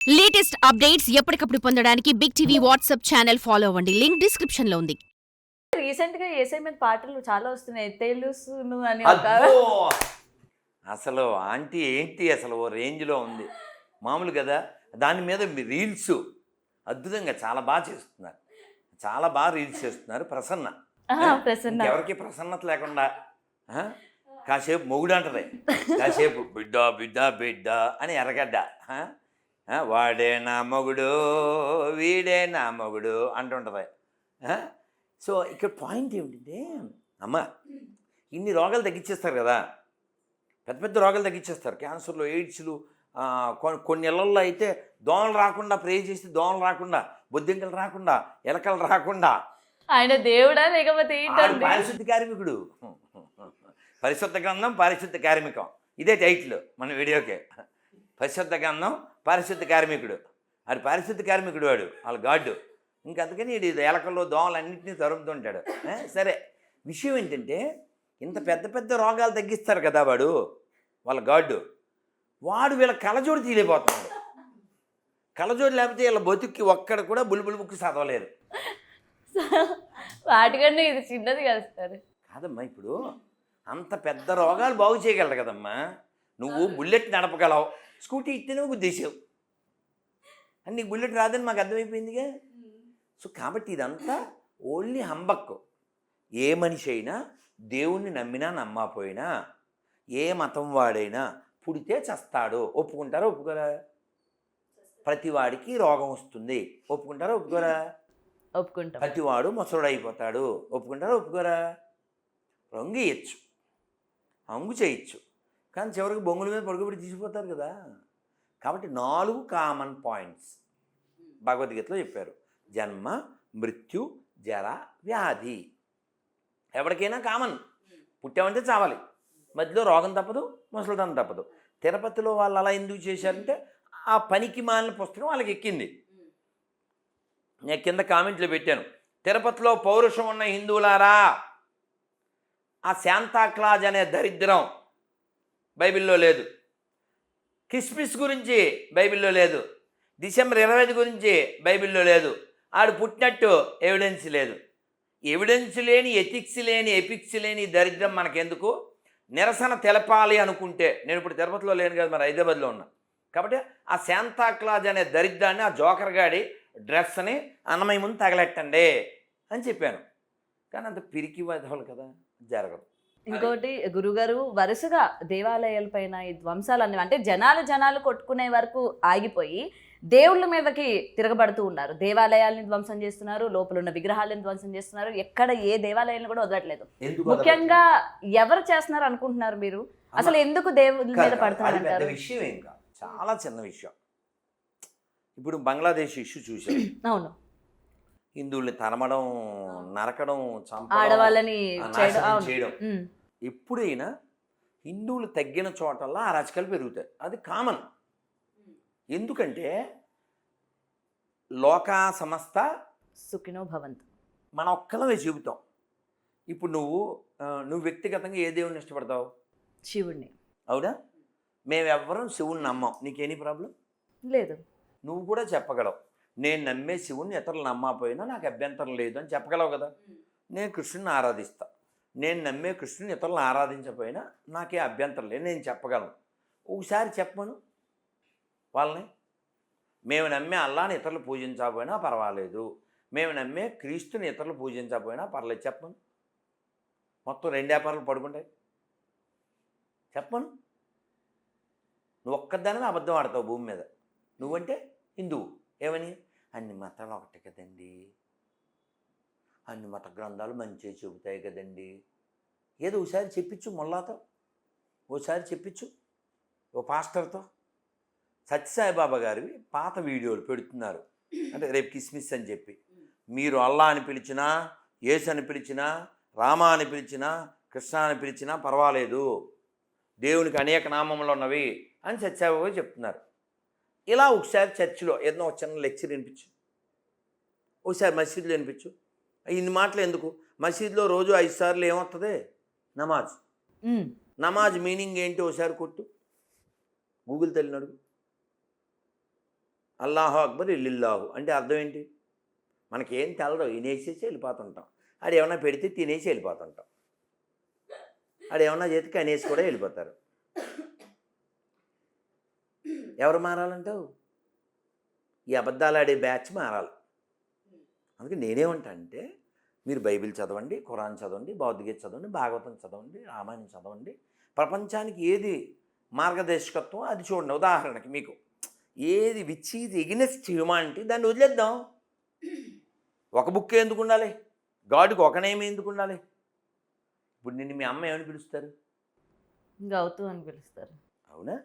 Latest updates ఎప్పటికప్పుడు పొందడానికి big TV WhatsApp channel follow అవ్వండి. లింక్ డిస్క్రిప్షన్ లో ఉంది. రీసెంట్ గా ఏసై మీద పాటలు చాలా వస్తున్నాయి. తెలుసును అని ఒక అబ్బో! అసలు ఆంటీ ఏంటి అసలు ఓ రేంజ్‌లో ఉంది. మామూలు కదా! దాని మీద రీల్స్ అద్భుతంగా చాలా చేస్తున్నారు. చాలా రీల్స్ చేస్తున్నారు. ప్రసన్న. ప్రసన్న ఎవరికి ప్రసన్నత లేకుండా ఆ? కాసేపు మొగుడంటది. కాసేపు బిడ్డ బిడ్డ బిడ్డ అని ఎర్రగడ్డ. వాడే నా మొగుడు వీడే నా మొగుడు అంటుంటుంది. సో ఇక్కడ పాయింట్ ఏమిటంటే అమ్మ ఇన్ని రోగాలు తగ్గించేస్తారు కదా, పెద్ద పెద్ద రోగాలు తగ్గించేస్తారు. క్యాన్సర్లు, ఎయిడ్స్లు, కొన్ని ఇళ్లల్లో అయితే దోమలు రాకుండా ప్రే చేస్తే దోమలు రాకుండా, బొద్దింకలు రాకుండా, ఎలకలు రాకుండా. ఆయన దేవుడా లేకపోతే పారిశుద్ధ కార్మికుడు. పరిశుద్ధ గ్రంథం పారిశుద్ధ కార్మికం, ఇదే టైటిల్ మన వీడియోకే. పరిశుద్ధ గ్రంథం పారిశుద్ధ కార్మికుడు. అది పారిశుద్ధ కార్మికుడు వాడు, వాళ్ళ గాడ్డు. ఇంకందుకని ఇది ఎలకల్లో దోమలు అన్నింటినీ తరుముతుంటాడు. సరే, విషయం ఏంటంటే ఇంత పెద్ద పెద్ద రోగాలు తగ్గిస్తారు కదా వాడు, వాళ్ళ గాడ్డు. వాడు వీళ్ళ కళ్ళజోడు తీయలేకపోతున్నాడు. కళ్ళజోడు లేకపోతే వీళ్ళ బతుక్కి ఒక్కడ కూడా బుల్బుల్ బుక్ చదవలేరు. వాటికన్నా ఇది చిన్నది కదా సార్. కాదమ్మా, ఇప్పుడు అంత పెద్ద రోగాలు బాగు చేయగలరు కదమ్మా. నువ్వు బుల్లెట్ నడపగలవు, స్కూటీ ఇస్తేనే గుద్దేసావు అని. నీకు బుల్లెట్ రాదని మాకు అర్థమైపోయిందిగా. సో కాబట్టి ఇదంతా ఓన్లీ హంబక్కు. ఏ మనిషి అయినా దేవుణ్ణి నమ్మినా నమ్మకపోయినా, ఏ మతం వాడైనా పుడితే చస్తాడు. ఒప్పుకుంటారా ఒప్పుకోరా? ప్రతివాడికి రోగం వస్తుంది. ఒప్పుకుంటారా ఒప్పుకోరా? ఒప్పుకుంటాం. ప్రతివాడు ముసలుడు అయిపోతాడు. ఒప్పుకుంటారా ఒప్పుకోరా? రొంగియచ్చు, హంగు చేయొచ్చు, కానీ చివరికి బొంగుల మీద పడుకోబెట్టి తీసిపోతారు కదా. కాబట్టి 4 కామన్ పాయింట్స్ భగవద్గీతలో చెప్పారు. జన్మ, మృత్యు, జర, వ్యాధి. ఎవరికైనా కామన్. పుట్టామంటే చావాలి, మధ్యలో రోగం తప్పదు, ముసలితనం తప్పదు. తిరుపతిలో వాళ్ళు అలా ఎందుకు చేశారంటే ఆ పనికి మాలిన పుస్తకం వాళ్ళకి ఎక్కింది. నేను కింద కామెంట్లో పెట్టాను, తిరుపతిలో పౌరుషం ఉన్న హిందువులారా, ఆ శాంతాక్లాజ్ అనే దరిద్రం బైబిల్లో లేదు. క్రిస్మస్ గురించి బైబిల్లో లేదు. డిసెంబర్ 25 గురించి బైబిల్లో లేదు. ఆడు పుట్టినట్టు ఎవిడెన్స్ లేదు. ఎవిడెన్స్ లేని, ఎథిక్స్ లేని, ఎపిక్స్ లేని దరిద్రం మనకెందుకు? నిరసన తెలపాలి అనుకుంటే, నేను ఇప్పుడు తిరుపతిలో లేను కదా, మరి హైదరాబాద్లో ఉన్నా. కాబట్టి ఆ శాంతాక్లాజ్ అనే దరిద్రాన్ని, ఆ జోకర్ గాడి డ్రెస్ని అన్నమయ్య ముందు తగలెట్టండి అని చెప్పాను. కానీ అంత పిరికి వదవాలి కదా, జరగదు. ఇంకోటి గురుగారు, వరుసగా దేవాలయాలపైన ఈ ధ్వంసాలన్నీ అంటే జనాలు కొట్టుకునే వరకు ఆగిపోయి దేవుళ్ళ మీదకి తిరగబడుతూ ఉన్నారు. దేవాలయాల్ని ధ్వంసం చేస్తున్నారు, లోపల ఉన్న విగ్రహాలను ధ్వంసం చేస్తున్నారు. ఎక్కడ ఏ దేవాలయాలను కూడా వదలట్లేదు. ముఖ్యంగా ఎవరు చేస్తున్నారు అనుకుంటున్నారు మీరు? అసలు ఎందుకు దేవుళ్ళ మీద పడుతున్నారు? విషయం ఏం కాదు, చాలా చిన్న విషయం. ఇప్పుడు బంగ్లాదేశ్ ఇష్యూ చూసాం. అవును, హిందువుల్ని తరమడం, నరకడం, చంపడం, ఆడవాళ్ళని చేయడం. ఎప్పుడైనా హిందువులు తగ్గిన చోటల్లా అరాచకాలు పెరుగుతాయి. అది కామన్. ఎందుకంటే లోకా సమస్త సుఖినో భవంతు మనం ఒక్కలమే చెబుతాం. ఇప్పుడు నువ్వు వ్యక్తిగతంగా ఏ దేవుడిని ఇష్టపడతావు? శివుణ్ణి. అవునా? మేమెవ్వరం శివుణ్ణి నమ్మం. నీకేనీ ప్రాబ్లం లేదు. నువ్వు కూడా చెప్పగలవు, నేను నమ్మే శివుణ్ణి ఇతరులు నమ్మకపోయినా నాకు అభ్యంతరం లేదు అని చెప్పగలవు కదా. నేను కృష్ణుని ఆరాధిస్తా, నేను నమ్మే కృష్ణుని ఇతరులను ఆరాధించకపోయినా నాకే అభ్యంతరం లేదు, నేను చెప్పగలను. ఒకసారి చెప్పను వాళ్ళని. మేము నమ్మే అల్లాని ఇతరులు పూజించకపోయినా పర్వాలేదు, మేము నమ్మే క్రీస్తుని ఇతరులు పూజించకపోయినా పర్లేదు, చెప్పను. మొత్తం 2 వ్యాపారాలు పడుకుంటాయి. చెప్పను. నువ్వు ఒక్కదానివే అబద్ధం ఆడతావు భూమి మీద. నువ్వంటే హిందువు. ఏమని? అన్ని మతాలు ఒకటే కదండి, అన్ని మత గ్రంథాలు మంచిగా చెబుతాయి కదండి. ఏదో ఒకసారి చెప్పించు మొల్లాతో, ఓసారి చెప్పించు ఓ పాస్టర్తో. సత్యసాయిబాబా గారివి పాత వీడియోలు పెడుతున్నారు. అంటే రేపు క్రిస్మస్ అని చెప్పి, మీరు అల్లా అని పిలిచినా, యేసు అని పిలిచినా, రామ అని పిలిచినా, కృష్ణ అని పిలిచినా పర్వాలేదు, దేవునికి అనేక నామములు ఉన్నవి అని సత్యసాయిబాబా చెప్తున్నారు. ఇలా ఒకసారి చర్చిలో ఏదైనా ఒక చిన్న లెక్చర్ వినిపించు, ఒకసారి మసీదులో వినిపించు. ఇన్ని మాటలు ఎందుకు? మసీదులో రోజు 5 సార్లు ఏమవుతుంది? నమాజ్. నమాజ్ మీనింగ్ ఏంటి ఒకసారి కొట్టు, గూగుల్ తల్లిని అడుగు. అల్లాహు అక్బర్ ఇల్లిల్లాహు అంటే అర్థం ఏంటి? మనకేం తెలదు, వినేసేసి వెళ్ళిపోతుంటాం. ఆడు ఏమన్నా పెడితే తినేసి వెళ్ళిపోతుంటాం. ఆడు ఏమన్నా చేతికి అనేసి కూడా వెళ్ళిపోతారు. ఎవరు మారాలంటావు? ఈ అబద్ధాలు ఆడే బ్యాచ్ మారాలి. అందుకే నేనేమంటా అంటే, మీరు బైబిల్ చదవండి, ఖురాన్ చదవండి, భగవద్గీత చదవండి, భాగవతం చదవండి, రామాయణం చదవండి. ప్రపంచానికి ఏది మార్గదర్శకత్వం అది చూడండి. ఉదాహరణకి మీకు ఏది విచ్ ఈజ్ ఎగెనెస్ట్ హ్యూమానిటీ దాన్ని వదిలేద్దాం. ఒక బుక్ ఎందుకు ఉండాలి? గాడ్కి ఒక నేమ్ ఎందుకు ఉండాలి? ఇప్పుడు నిన్ను మీ అమ్మ ఏమని పిలుస్తారు? గౌతు అని పిలుస్తారు. అవునా?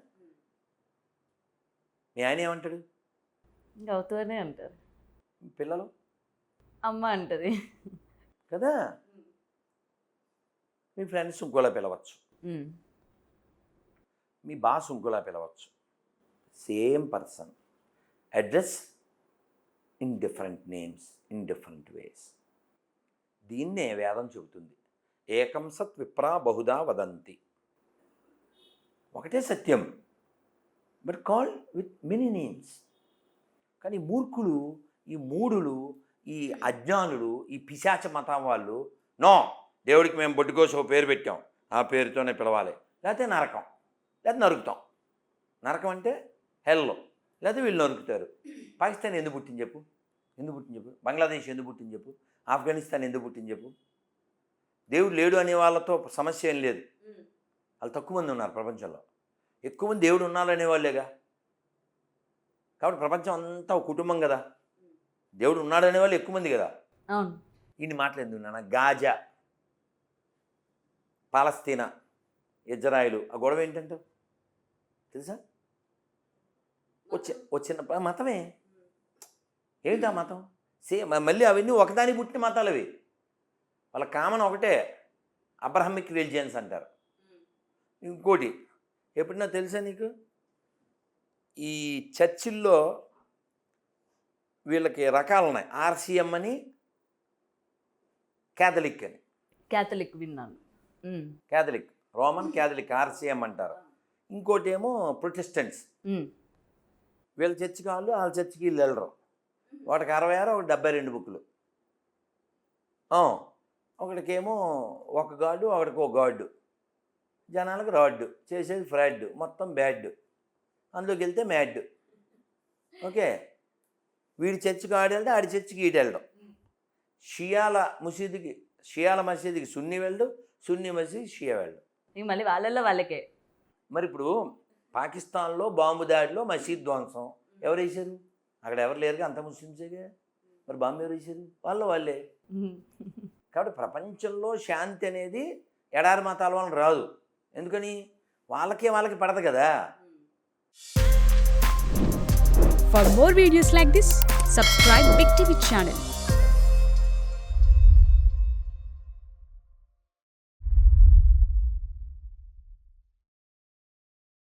మీ ఆయన ఏమంటాడు? గౌతు అనే అంటారు. పిల్లలు అమ్మ అంటది కదా. మీ ఫ్రెండ్స్ ఇంకోలా పిలవచ్చు, మీ బాస్ ఇంకోలా పిలవచ్చు. Same person, address in different names, in different ways. దీన్నే వేదం చెబుతుంది. ఏకం సత్ విప్రా బహుదా వదంతి. ఒకటే సత్యం, but called with many names. కానీ మూర్ఖులు, ఈ మూఢులు, ఈ అజ్ఞానులు, ఈ పిశాచ మతం వాళ్ళు, నో దేవుడికి మేము బొడ్డుకోసం ఓ పేరు పెట్టాం, ఆ పేరుతోనే పిలవాలి. లేకపోతే నరకం, లేకపోతే నరుకుతాం. నరకం అంటే హెల్లో, లేకపోతే వీళ్ళు నరుకుతారు. పాకిస్తాన్ ఎందుకు పుట్టింది చెప్పు? ఎందుకు పుట్టింది చెప్పు? బంగ్లాదేశ్ ఎందుకు పుట్టింది చెప్పు? ఆఫ్ఘనిస్తాన్ ఎందుకు పుట్టింది చెప్పు? దేవుడు లేడు అనే వాళ్ళతో సమస్య ఏం లేదు. వాళ్ళు తక్కువ మంది ఉన్నారు ప్రపంచంలో. ఎక్కువ మంది దేవుడు ఉన్నారనే వాళ్ళేగా. కాబట్టి ప్రపంచం అంతా ఒక కుటుంబం కదా. దేవుడు ఉన్నాడు అనేవాళ్ళు ఎక్కువ మంది కదా. అవును. ఇన్ని మాటలు ఎందుకు నాన్న? గాజా, పాలస్తీనా, ఇజ్రాయిలు, ఆ గొడవ ఏంటంటే తెలుసా? వచ్చిన మతమే. ఏంటి ఆ మతం? మళ్ళీ అవన్నీ ఒకదానికి పుట్టిన మతాలు అవి. వాళ్ళ కామన్ ఒకటే, అబ్రహమిక్ రిలిజియన్స్ అంటారు. ఇంకోటి ఎప్పుడన్నా తెలుసా నీకు? ఈ చర్చిల్లో వీళ్ళకి రకాలు ఉన్నాయి. ఆర్సిఎం అని, క్యాథలిక్ అని. క్యాథలిక్ విన్నాను. క్యాథలిక్, రోమన్ క్యాథలిక్, ఆర్సిఎం అంటారు. ఇంకోటి ఏమో ప్రొటెస్టెంట్స్. వీళ్ళ చర్చికి వాళ్ళు, వాళ్ళ చర్చికి వీళ్ళు వెళ్ళరు. ఒకటికి 66, ఒకటి 72 బుక్కులు. ఒకటికేమో ఒక గాడు, ఒకటికి ఒక గాడు. జనాలకు రాడ్డు, చేసేది ఫ్రాడ్, మొత్తం బ్యాడ్. అందులోకి వెళ్తే మ్యాడ్. ఓకే, వీడి చర్చికి ఆడి వెళ్తే ఆడి చర్చికి ఈడు వెళ్ళడం. షియాల మసీదుకి సున్నీ వెళ్ళడు, సున్నీ మసీదు షియా వెళ్ళడు. ఇక మళ్ళీ వాళ్ళల్లో వాళ్ళకే. మరి ఇప్పుడు పాకిస్తాన్లో బాంబు దాడిలో మసీద్ ధ్వంసం ఎవరు వేశారు? అక్కడ ఎవరు లేరుగా, అంత ముస్లిమ్సేగా. మరి బాంబు ఎవరు వేశారు? వాళ్ళే. కాబట్టి ప్రపంచంలో శాంతి అనేది ఎడారి మతాల వలన రాదు. ఎందుకని? వాళ్ళకి పడదు కదా. For more videos like this, subscribe Big TV channel.